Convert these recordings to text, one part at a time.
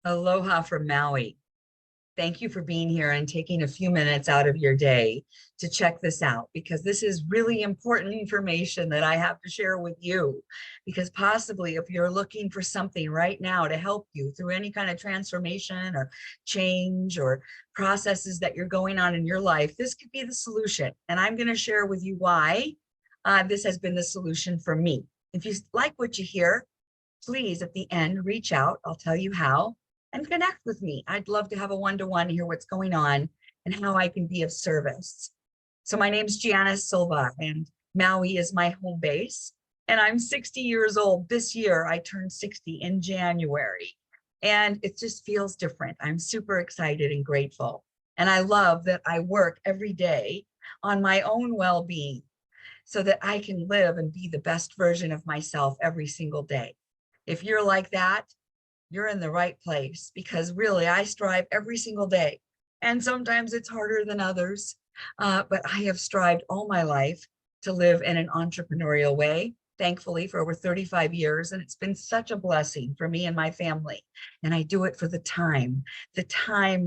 Aloha from Maui. Thank you for being here and taking a few minutes out of your day to check this out, because this is really important information that I have to share with you. Because possibly if you're looking for something right now to help you through any kind of transformation or change or processes that you're going on in your life, this could be the solution. And I'm going to share with you why this has been the solution for me. If you like what you hear, please at the end reach out. I'll tell you how, and connect with me. I'd love to have a one-to-one, hear what's going on and how I can be of service. So my name's Gianna Silva, and Maui is my home base. And I'm 60 years old. This year I turned 60 in January. And it just feels different. I'm super excited and grateful. And I love that I work every day on my own well-being so that I can live and be the best version of myself every single day. If you're like that, you're in the right place, because really I strive every single day. And sometimes it's harder than others, but I have strived all my life to live in an entrepreneurial way, thankfully for over 35 years. And it's been such a blessing for me and my family. And I do it for the time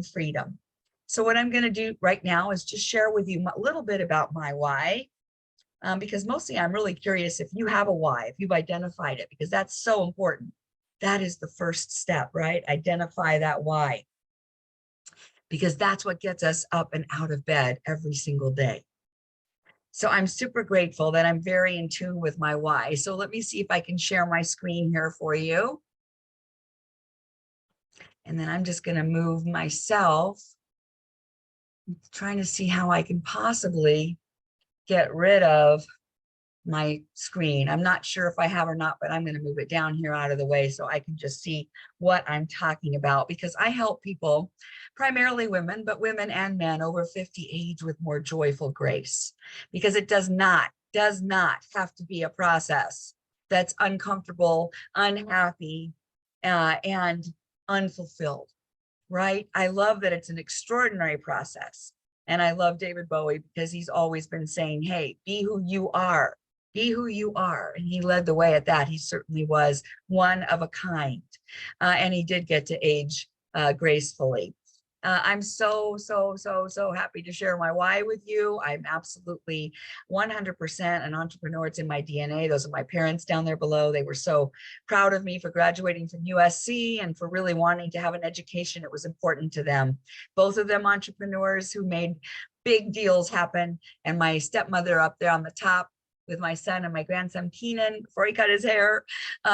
freedom. So what I'm going to do right now is just share with you a little bit about my why. Because mostly I'm really curious if you have a why, if you've identified it, because that's so important. That is the first step, right? Identify that why, because that's what gets us up and out of bed every single day. So I'm super grateful that I'm very in tune with my why. So let me see if I can share my screen here for you. And then I'm just going to move myself, trying to see how I can possibly get rid of my screen. I'm not sure if I have or not, but I'm going to move it down here out of the way so I can just see what I'm talking about, because I help people, primarily women, but women and men over 50 age with more joyful grace, because it does not have to be a process that's uncomfortable, unhappy, and unfulfilled, right? I love that it's an extraordinary process. And I love David Bowie because he's always been saying, hey, be who you are. Be who you are. And he led the way at that. He certainly was one of a kind. And he did get to age gracefully. I'm so happy to share my why with you. I'm absolutely 100% an entrepreneur. It's in my DNA. Those are my parents down there below. They were so proud of me for graduating from USC and for really wanting to have an education. It was important to them. Both of them entrepreneurs who made big deals happen. And my stepmother up there on the top with my son and my grandson Keenan before he cut his hair.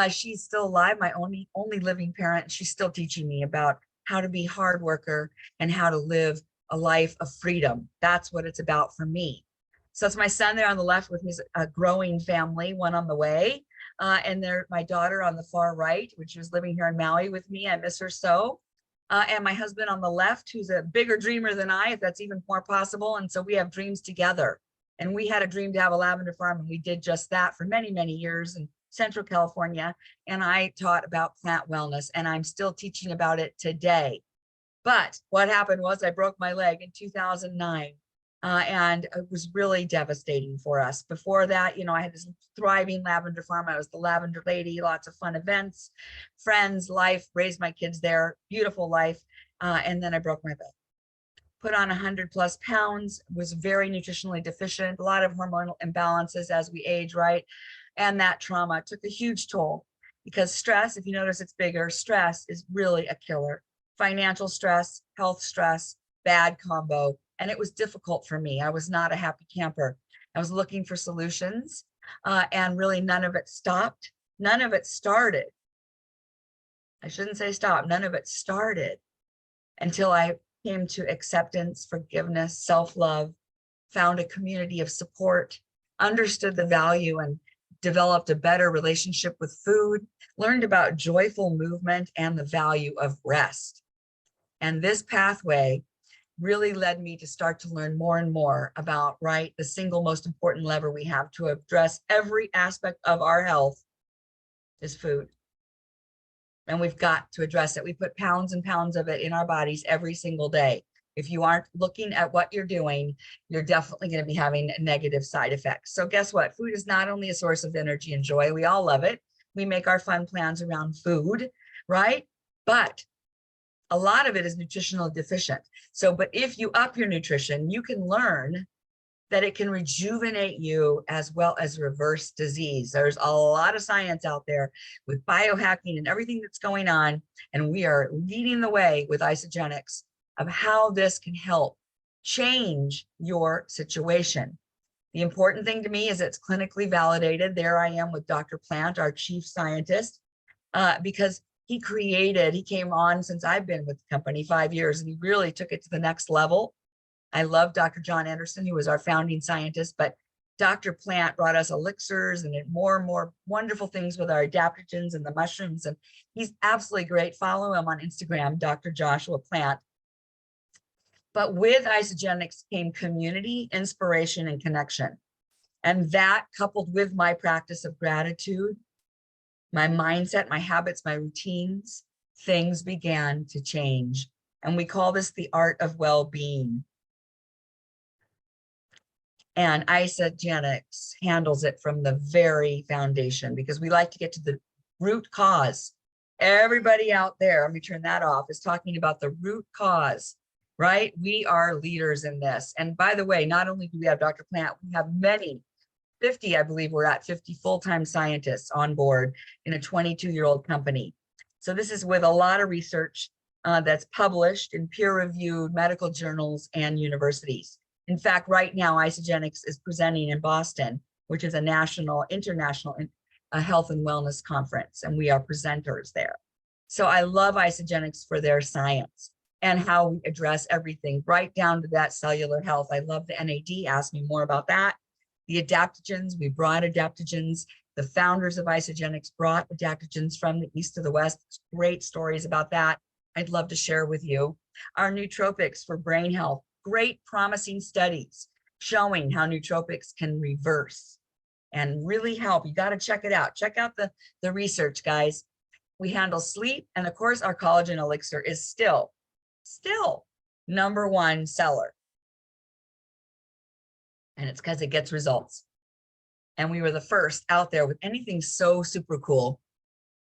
She's still alive, my only living parent. She's still teaching me about how to be a hard worker and how to live a life of freedom. That's what it's about for me. So it's my son there on the left with his growing family, one on the way. And there, my daughter on the far right, which is living here in Maui with me. I miss her so. And my husband on the left, who's a bigger dreamer than I, if that's even more possible. And so we have dreams together. And we had a dream to have a lavender farm, and we did just that for many, many years in Central California. And I taught about plant wellness, and I'm still teaching about it today. But what happened was I broke my leg in 2009. And it was really devastating for us. Before that, I had this thriving lavender farm. I was the lavender lady, lots of fun events, friends, life, raised my kids there, beautiful life. And then I broke my leg. Put on 100+ pounds, was very nutritionally deficient, a lot of hormonal imbalances as we age, right? And that trauma took a huge toll, because stress, if you notice it's bigger, stress is really a killer. Financial stress, health stress, bad combo. And it was difficult for me. I was not a happy camper. I was looking for solutions, and really none of it stopped. None of it started. I shouldn't say stop. None of it started until I came to acceptance, forgiveness, self-love, found a community of support, understood the value and developed a better relationship with food, learned about joyful movement and the value of rest. And this pathway really led me to start to learn more and more about, right, the single most important lever we have to address every aspect of our health is food. And we've got to address it. We put pounds and pounds of it in our bodies every single day. If you aren't looking at what you're doing, you're definitely going to be having negative side effects. So guess what? Food is not only a source of energy and joy. We all love it. We make our fun plans around food, right? But A lot of it is nutritional deficient. So, but if you up your nutrition, you can learn that it can rejuvenate you as well as reverse disease. There's a lot of science out there with biohacking and everything that's going on. And we are leading the way with Isagenix of how this can help change your situation. The important thing to me is it's clinically validated. There I am with Dr. Plant, our chief scientist, because he came on since I've been with the company 5 years, and he really took it to the next level. I love Dr. John Anderson, who was our founding scientist, but Dr. Plant brought us elixirs and more and more wonderful things with our adaptogens and the mushrooms. And he's absolutely great. Follow him on Instagram, Dr. Joshua Plant. But with Isagenix came community, inspiration, and connection. And that, coupled with my practice of gratitude, my mindset, my habits, my routines, things began to change. And we call this the art of well-being. And Isagenix handles it from the very foundation, because we like to get to the root cause. Everybody out there, let me turn that off, is talking about the root cause, right? We are leaders in this. And by the way, not only do we have Dr. Plant, we have many, 50, I believe we're at 50 full-time scientists on board in a 22-year-old company. So this is with a lot of research that's published in peer-reviewed medical journals and universities. In fact, right now, Isagenix is presenting in Boston, which is a international health and wellness conference, and we are presenters there. So I love Isagenix for their science and how we address everything right down to that cellular health. I love the NAD, ask me more about that. The adaptogens, we brought adaptogens. The founders of Isagenix brought adaptogens from the east to the west. Great stories about that. I'd love to share with you. Our nootropics for brain health, great promising studies showing how nootropics can reverse and really help. You got to check it out. Check out the research, guys. We handle sleep. And of course, our collagen elixir is still #1 seller. And it's because it gets results. And we were the first out there with anything so super cool.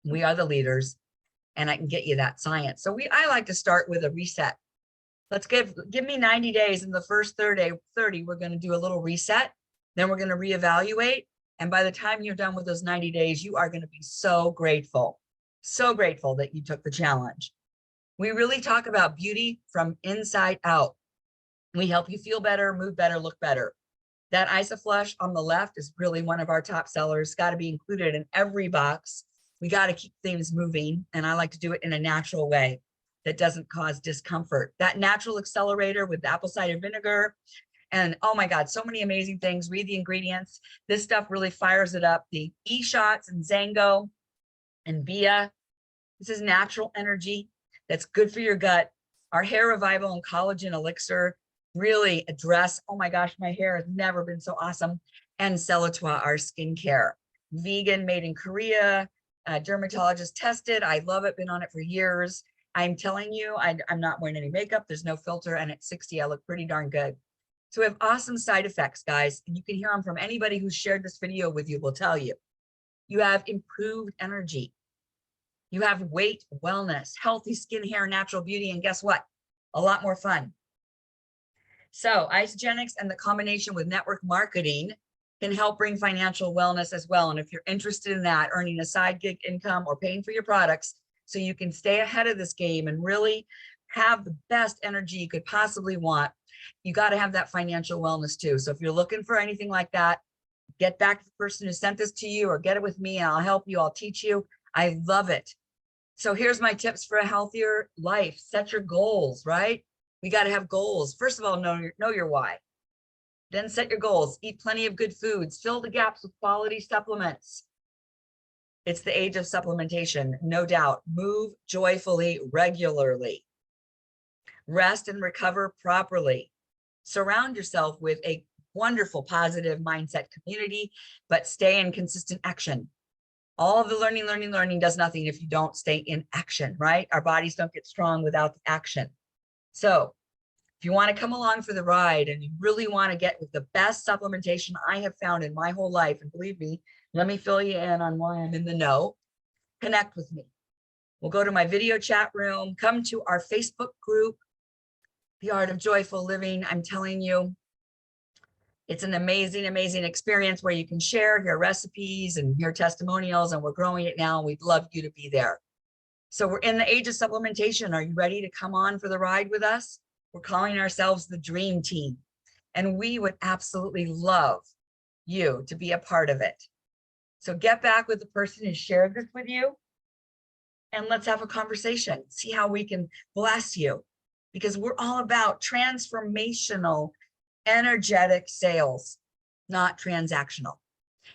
We are the leaders, and I can get you that science. So I like to start with a reset. Let's give me 90 days. In the first 30, we're going to do a little reset. Then we're going to reevaluate. And by the time you're done with those 90 days, you are going to be so grateful that you took the challenge. We really talk about beauty from inside out. We help you feel better, move better, look better. That Isoflush on the left is really one of our top sellers. Got to be included in every box. We got to keep things moving. And I like to do it in a natural way that doesn't cause discomfort. That natural accelerator with apple cider vinegar. And oh my God, so many amazing things. Read the ingredients. This stuff really fires it up. The E-shots and Zango and Bia. This is natural energy that's good for your gut. Our hair revival and collagen elixir really address, oh my gosh, my hair has never been so awesome. And Celatoi, our skincare. Vegan, made in Korea, dermatologist tested. I love it, been on it for years. I'm telling you, I'm not wearing any makeup. There's no filter. And at 60, I look pretty darn good. So we have awesome side effects, guys. And you can hear them from anybody who's shared this video with you will tell you. You have improved energy. You have weight, wellness, healthy skin, hair, natural beauty. And guess what? A lot more fun. So Isagenix and the combination with network marketing can help bring financial wellness as well. And if you're interested in that, earning a side gig income or paying for your products so you can stay ahead of this game and really have the best energy you could possibly want, you got to have that financial wellness too. So if you're looking for anything like that, get back to the person who sent this to you or get it with me and I'll help you, I'll teach you. I love it. So here's my tips for a healthier life. Set your goals, right? We got to have goals. First of all, know your why. Then set your goals. Eat plenty of good foods. Fill the gaps with quality supplements. It's the age of supplementation, no doubt. Move joyfully, regularly. Rest and recover properly. Surround yourself with a wonderful, positive mindset community, but stay in consistent action. All of the learning does nothing if you don't stay in action, right? Our bodies don't get strong without the action. So if you want to come along for the ride and you really want to get with the best supplementation I have found in my whole life, and believe me, let me fill you in on why I'm in the know, connect with me. We'll go to my video chat room, come to our Facebook group, The Art of Joyful Living. I'm telling you, it's an amazing, amazing experience where you can share your recipes and your testimonials, and we're growing it now. We'd love you to be there. So we're in the age of supplementation. Are you ready to come on for the ride with us? We're calling ourselves the Dream Team, and we would absolutely love you to be a part of it. So get back with the person who shared this with you, and let's have a conversation. See how we can bless you, because we're all about transformational, energetic sales, not transactional.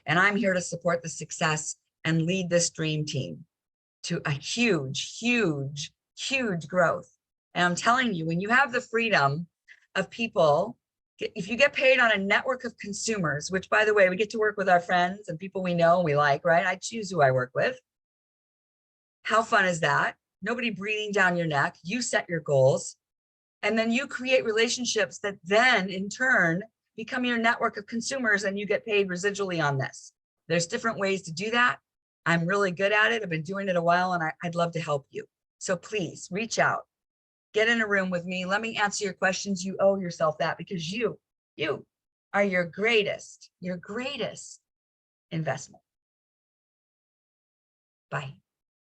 And I'm here to support the success and lead this dream team to a huge, huge, huge growth. And I'm telling you, when you have the freedom of people, if you get paid on a network of consumers, which by the way, we get to work with our friends and people we know and we like, right? I choose who I work with. How fun is that? Nobody breathing down your neck. You set your goals, and then you create relationships that then in turn become your network of consumers, and you get paid residually on this. There's different ways to do that. I'm really good at it. I've been doing it a while, and I'd love to help you. So please reach out, get in a room with me. Let me answer your questions. You owe yourself that, because you are your greatest investment. Bye.